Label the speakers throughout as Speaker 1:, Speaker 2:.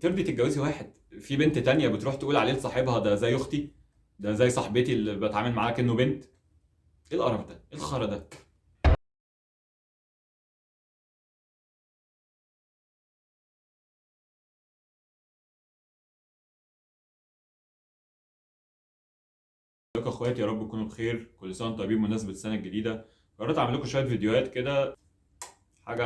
Speaker 1: ترضي تتجوزي واحد في بنت تانية بتروح تقول عليه لصاحبها ده زي اختي، ده زي صاحبتي اللي بتعامل معاها كأنه بنت؟ ايه القرف ده؟ ايه الخرا ده؟ ازيكم يا اخواتي، يا رب تكونوا بخير. كل سنه وانتم طيبين بمناسبه السنه الجديده. قررت اعمل لكم شويه فيديوهات كده، حاجه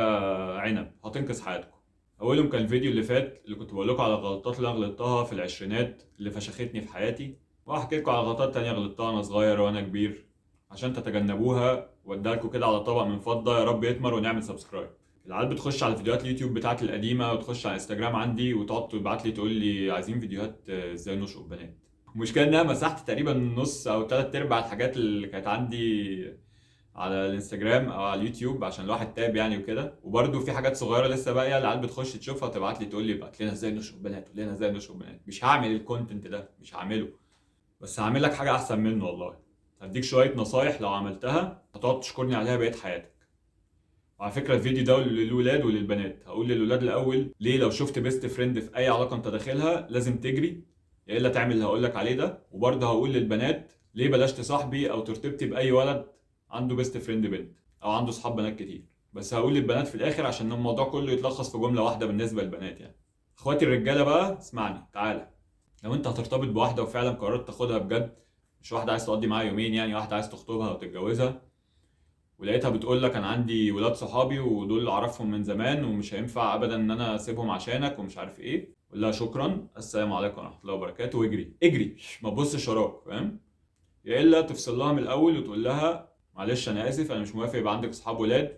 Speaker 1: عنب هتنقذ حياتكم. اولهم كان الفيديو اللي فات اللي كنت بقول لكم على الغلطات اللي انا غلطتها في العشرينات اللي فشختني في حياتي، وهحكي لكم على غلطات تانية غلطتها وانا صغير وانا كبير عشان تتجنبوها، واديها لكم كده على طبق من فضه. يا رب يتمر ونعمل سبسكرايب. العيال بتخش على فيديوهات اليوتيوب بتاعتي القديمه وتخش على انستجرام عندي وتقعد تبعت لي تقول لي عايزين فيديوهات ازاي نشقط بنات. المشكله ان انا مسحت تقريبا نص او تلات ارباع الحاجات اللي كانت عندي على الانستجرام او على اليوتيوب عشان الواحد تاب يعني وكده. وبرده في حاجات صغيره لسه باقيه العيال بتخش تشوفها وتبعت لي تقول لي ابعت لنا ازاي نشقط بنات، قول لنا ازاي نشقط بنات. مش هعمل الكونتنت ده، مش هعمله، بس هعمل لك حاجه احسن منه والله. هديك شويه نصايح لو عملتها هتقعد تشكرني عليها بقيه حياتك. وعلى فكره الفيديو ده للولاد وللبنات. هقول للولاد الاول ليه لو شفت بيست فريند في اي علاقه انت داخلها لازم تجري يا الا تعمل اللي هقول لك عليه ده. وبرضه هقول للبنات ليه بلاش تصاحبي او ترتبطي باي ولد عنده بيست فريند بنت او عنده صحاب بنات كتير. بس هقول للبنات في الاخر عشان الموضوع كله يتلخص في جمله واحده بالنسبه للبنات يعني. اخواتي الرجاله بقى اسمعني تعالى. لو انت هترتبط بواحده وفعلا قررت تاخدها بجد، مش واحده عايز تقضي معاها يومين يعني، واحده عايز تخطبها وتتجوزها، ولقيتها بتقول لك انا عندي ولاد صحابي ودول اللي اعرفهم من زمان ومش هينفع ابدا ان انا اسيبهم عشانك ومش عارف ايه، قول لها شكرا السلام عليكم ورحمه الله وبركاته واجري اجري، ما تبصش وراك، فاهم؟ يا الا تفصل لها من الاول وتقول لها معلش انا اسف انا مش موافق يبقى عندك صحاب ولاد.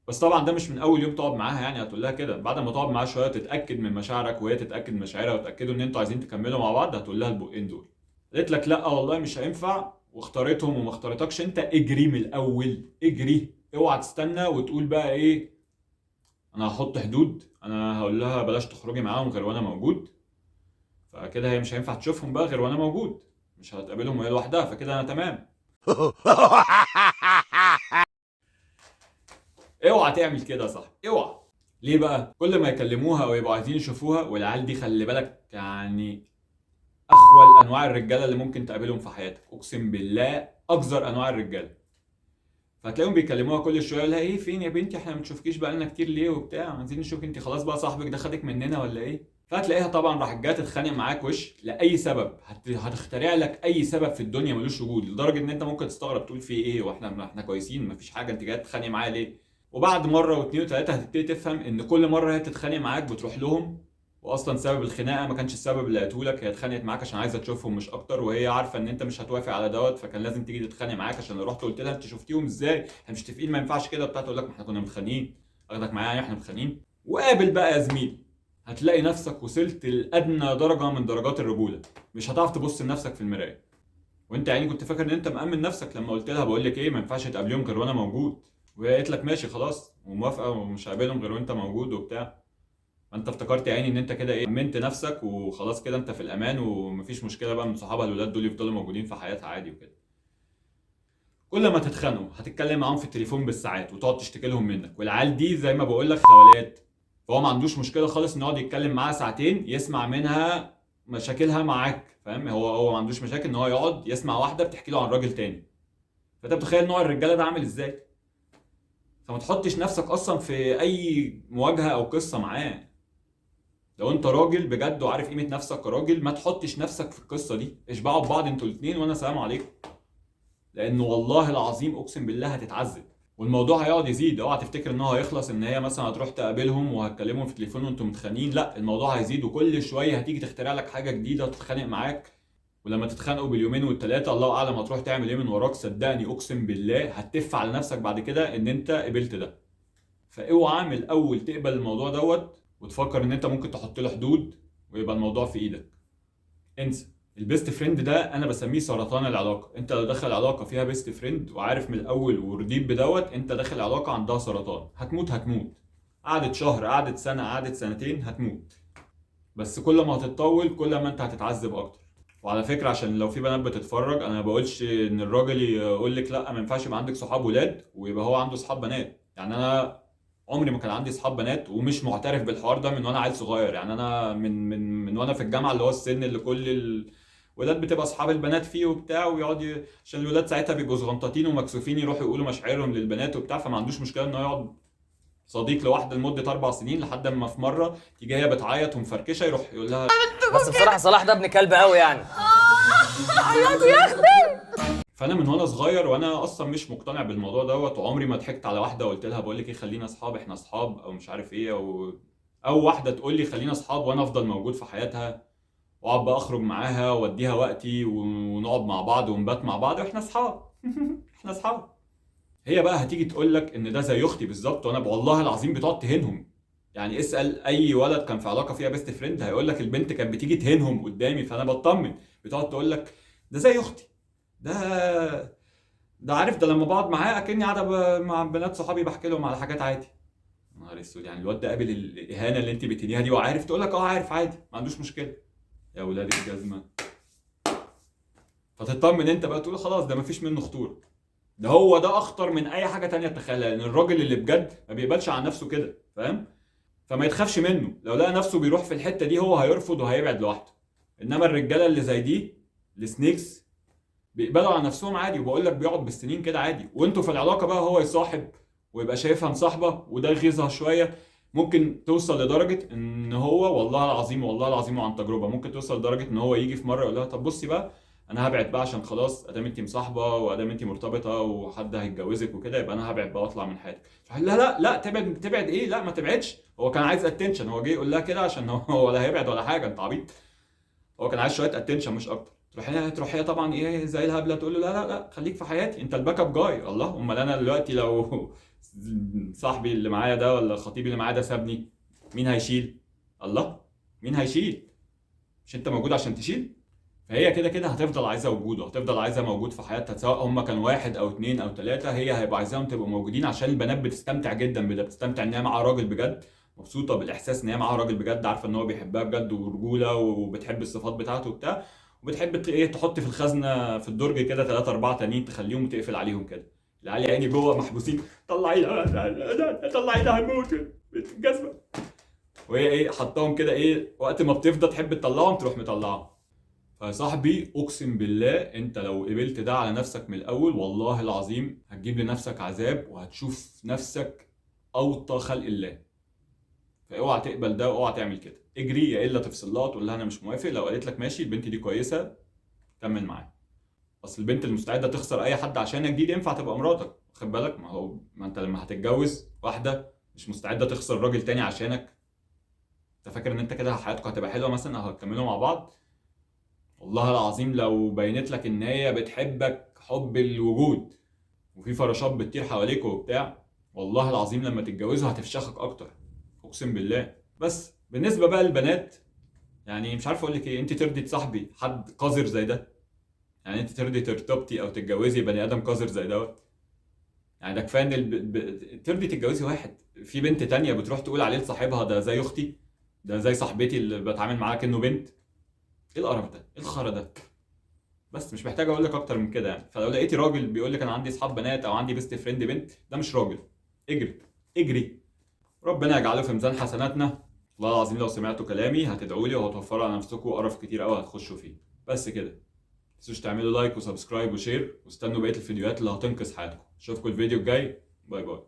Speaker 1: بس طبعا ده مش من اول يوم تقعد معاها يعني، هتقول لها كده بعد ما تقعد معاها شويه تتاكد من مشاعرك وهي تتاكد من مشاعرها وتاكدوا ان انتوا عايزين تكملوا مع بعض، هتقول لها البقين دول. قالت لك لا والله مش هينفع واختارتهم وما اختارتكش انت، اجري من الاول اجري. اوعى تستنى وتقول بقى ايه انا هحط حدود، انا هقول لها بلاش تخرجي معاهم غير وانا موجود، فكده هي مش هينفع تشوفهم بقى غير وانا موجود، مش هتقابلهم وهي لوحدها، فكده انا تمام. اوعى تعمل كده صح، اوعى. ليه بقى؟ كل ما يكلموها او يبقوا عايزين يشوفوها، والعيال دي خلي بالك يعني اخول انواع الرجاله اللي ممكن تقابلهم في حياتك، اقسم بالله اقذر انواع الرجاله. فتلاقيهم بيكلموها كل شويه لها ايه فين يا بنتي احنا ما بنشوفكيش بقالنا كتير ليه وبتاع، عايزين نشوف انت خلاص بقى صاحبك ده خدك مننا ولا ايه. فتلاقيها طبعا راحت جايه تتخانق معاك وش لاي سبب، هتخترع لك اي سبب في الدنيا ملوش وجود، لدرجه ان انت ممكن تستغرب تقول في ايه واحنا كويسين مفيش حاجه، انت جايه تتخانق معايا ليه؟ وبعد مره واثنين وثلاثه هتبتدي تفهم ان كل مره هي تتخانق معاك بتروح لهم، واصلا سبب الخناقه ما كانش السبب اللي قالته لك، هي اتخانقت معاك عشان عايزه تشوفهم مش اكتر، وهي عارفه ان انت مش هتوافق على دوت، فكان لازم تيجي تتخانق معاك عشان لو رحت قلت لها انت شفتيهم ازاي احنا مش متفقين ما ينفعش كده بتاع، تقول لك ما احنا كنا متخانقين، اخدك معايا يعني احنا متخانقين. وقابل بقى يا زميلي هتلاقي نفسك وصلت لادنى درجه من درجات الرجوله، مش هتعرف تبص لنفسك في المرايه. وانت يعني كنت فاكر ان انت مأمن نفسك لما قلت لها بقول لك ايه ما ينفعش تقابليهم غير وانا موجود، وهي قالت لك ماشي خلاص وموافقه ومش هقابلهم غير وانت موجود وبتاع. فانت افتكرت يعني ان انت كده ايه امنت نفسك وخلاص كده انت في الامان ومفيش مشكله بقى من صحابها الولاد دول يفضلوا موجودين في حياتها عادي وكده. كل ما تتخانقوا هتتكلم معاهم في التليفون بالساعات وتقعد تشتكي لهم منك، والعيال دي زي ما بقول لك خوالات، فهو ما عندوش مشكله خالص ان يقعد يتكلم معاها ساعتين يسمع منها مشاكلها معاك، فاهم؟ هو ما عندوش مشاكل ان هو يقعد يسمع واحده بتحكي له عن راجل تاني. فانت متخيل نوع الرجاله ده عامل ازاي؟ فما تحطش نفسك اصلا في اي مواجهه او قصه معاه. لو انت راجل بجد وعارف قيمه نفسك كراجل ما تحطش نفسك في القصه دي، اشبعوا ببعض انتوا الاثنين وانا سلام عليكم. لانه والله العظيم اقسم بالله هتتعذب والموضوع هيقعد يزيد. اوعى تفتكر ان هو هيخلص ان هي مثلا هتروح تقابلهم وهتكلمهم في التليفون وانتم متخانقين، لا الموضوع هيزيد وكل شويه هتيجي تخترع لك حاجه جديده تتخانق معاك. ولما تتخانقوا باليومين والثلاثه الله اعلم هتروح تعمل ايه من وراك، صدقني اقسم بالله هتف على نفسك بعد كده ان انت قبلت ده. فاوعى من الاول تقبل الموضوع دوت وتفكر ان انت ممكن تحط له حدود ويبقى الموضوع في ايدك. انسى. البيست فريند ده انا بسميه سرطان العلاقه. انت لو داخل علاقه فيها بيست فريند وعارف من الاول ورضيت بدوت، انت داخل علاقه عندها سرطان، هتموت هتموت. قعدت شهر قعدت سنه قعدت سنتين هتموت. بس كل ما هتتطول كل ما انت هتتعذب اكتر. وعلى فكره عشان لو في بنات بتتفرج، انا ما بقولش ان الراجل يقول لك لا ما ينفعش يبقى عندك صحاب ولاد ويبقى هو عنده صحاب بنات. يعني انا عمري ما كان عندي اصحاب بنات، ومش معترف بالحوار ده من وانا عيل صغير. يعني انا من وانا في الجامعه، اللي هو السن اللي كل الولاد بتبقى اصحاب البنات فيه وبتاع، عشان الولاد ساعتها بيبقوا صغنطاطين ومكسوفين يروحوا يقولوا مشاعرهم للبنات وبتاع، فما عندوش مشكله انه يقعد صديق لواحده لمده 4 سنين، لحد ما في مره تيجي هي بتعيط ومفركشه يروح يقول لها.
Speaker 2: بس بصراحه صلاح ده ابن كلب قوي يعني.
Speaker 1: فانا من وانا صغير وانا اصلا مش مقتنع بالموضوع دوت، وعمري ما ضحكت على واحده وقلت لها بقول لك ايه خلينا اصحاب، احنا اصحاب، او مش عارف ايه، او واحده تقول لي خلينا اصحاب وانا افضل موجود في حياتها، واقعد بقى اخرج معاها واديها وقتي ونقعد مع بعض ونبات مع بعض واحنا اصحاب. احنا اصحاب. هي بقى هتيجي تقول لك ان ده زي اختي بالظبط، وانا والله العظيم بتقعد تهينهم. يعني اسال اي ولد كان في علاقه فيها بيست فريند هيقول لك البنت كانت بتيجي تهينهم قدامي، فانا بطمن. بتقعد تقول لك ده زي اختي، ده عارف، ده لما بقعد معاه اكني قاعده مع بنات صحابي بحكي لهم على حاجات عادي. نهار اسود، يعني الواد ده قابل الاهانه اللي انت بتنيها دي وعارف؟ تقول لك اه عارف عادي ما عندوش مشكله. يا ولاد الجزمه. فتطمن انت بقى تقول خلاص ده مفيش منه خطوره، ده هو ده اخطر من اي حاجه تانية تتخيلها، لان الراجل اللي بجد ما بيقبلش عن نفسه كده، فاهم؟ فما يتخافش منه، لو لقى نفسه بيروح في الحته دي هو هيرفض وهيبعد لوحده. انما الرجاله اللي زي دي السنيكس بيقبلوا على نفسهم عادي، وبقول لك بيقعد بالسنين كده عادي، وانتوا في العلاقه بقى هو يصاحب ويبقى شايفها مصاحبه وده يغيظها شويه. ممكن توصل لدرجه ان هو والله العظيم والله العظيم وعن تجربه ممكن توصل لدرجه ان هو يجي في مره يقول لها طب بصي بقى انا هبعد بقى عشان خلاص ادام انت مصاحبه وادام انت مرتبطه وحد هيتجوزك وكده، يبقى انا هبعد بقى واطلع من حياتك. فقال لا لا لا، تبعد ايه؟ لا ما تبعدش. هو كان عايز اتنشن، هو جه يقول لها كده عشان هو ولا هيبعد ولا حاجه، انت عبيط. هو كان عايز شويه اتنشن مش اكتر. تروح هي طبعا ايه زي الهبله تقول له لا لا لا خليك في حياتي، انت الباك اب جاي. الله، امال انا دلوقتي لو صاحبي اللي معايا ده ولا خطيبي اللي معايا ده سابني، مين هيشيل؟ الله، مين هيشيل؟ مش انت موجود عشان تشيل؟ فهي كده كده هتفضل عايزه وجوده، هتفضل عايزه موجود في حياتها، سواء هم كانوا واحد او اتنين او تلاته، هي هيبقى عايزاهم تبقوا موجودين، عشان البنات بتستمتع جدا بده، بتستمتع ان هي معاها راجل بجد، مبسوطه بالاحساس ان هي معاها راجل بجد، عارفه ان هو بيحبها بجد ورجوله وبتحب الصفات بتاعته وبتاع، وبتحب ايه تحط في الخزنه في الدرج كده 3 4 تانيين تخليهم وتقفل عليهم كده. العيال يا عيني جوه محبوسين، طلعينا هنموت الجزمه. وهي ايه حطاهم كده، ايه وقت ما بتفضى تحب تطلعهم تروح مطلعهم. فيا صاحبي اقسم بالله انت لو قبلت ده على نفسك من الاول والله العظيم هتجيب لنفسك عذاب وهتشوف نفسك اوطى خلق الله. فاوعى تقبل ده واوعى تعمل كده، اجري يا الا تفصل لها تقول لها انا مش موافق. لو قالت لك ماشي البنت دي كويسه كمل معاها. اصل البنت المستعده تخسر اي حد عشانك دي ينفع تبقى مراتك، واخد بالك؟ ما انت لما هتتجوز واحده مش مستعده تخسر راجل تاني عشانك، انت فاكر ان انت كده حياتكم هتبقى حلوه مثلا او هتكملوا مع بعض؟ والله العظيم لو بينت لك ان هي بتحبك حب الوجود وفي فراشات بتطير حواليك وبتاع، والله العظيم لما تتجوزها هتفشخك اكتر، اقسم بالله. بس بالنسبه بقى للبنات، يعني مش عارف اقول لك ايه، انت ترضي تصاحبي حد قذر زي ده؟ يعني انت ترضي ترتبطي او تتجوزي بني ادم قذر زي دوت؟ يعني ده كفايه ان ترضي تتجوزي واحد في بنت تانية بتروح تقول عليه لصاحبها ده زي اختي، ده زي صاحبتي اللي بتعامل معاها كأنه بنت. ايه القرف ده؟ ايه الخرا ده؟ بس مش محتاج اقول لك اكتر من كده يعني. فلو لقيتي راجل بيقول لك انا عندي اصحاب بنات او عندي بيست فريند بنت، ده مش راجل. اجري اجري. ربنا يجعله في ميزان حسناتنا. والله العظيم لو سمعتوا كلامي هتدعوا لي وهتوفروا على نفسكم قرف كتير قوي هتخشوا فيه. بس كده. متنسوش تعملوا لايك وسبسكرايب وشير، واستنوا بقيه الفيديوهات اللي هتنقذ حياتكم. اشوفكم الفيديو الجاي. باي باي.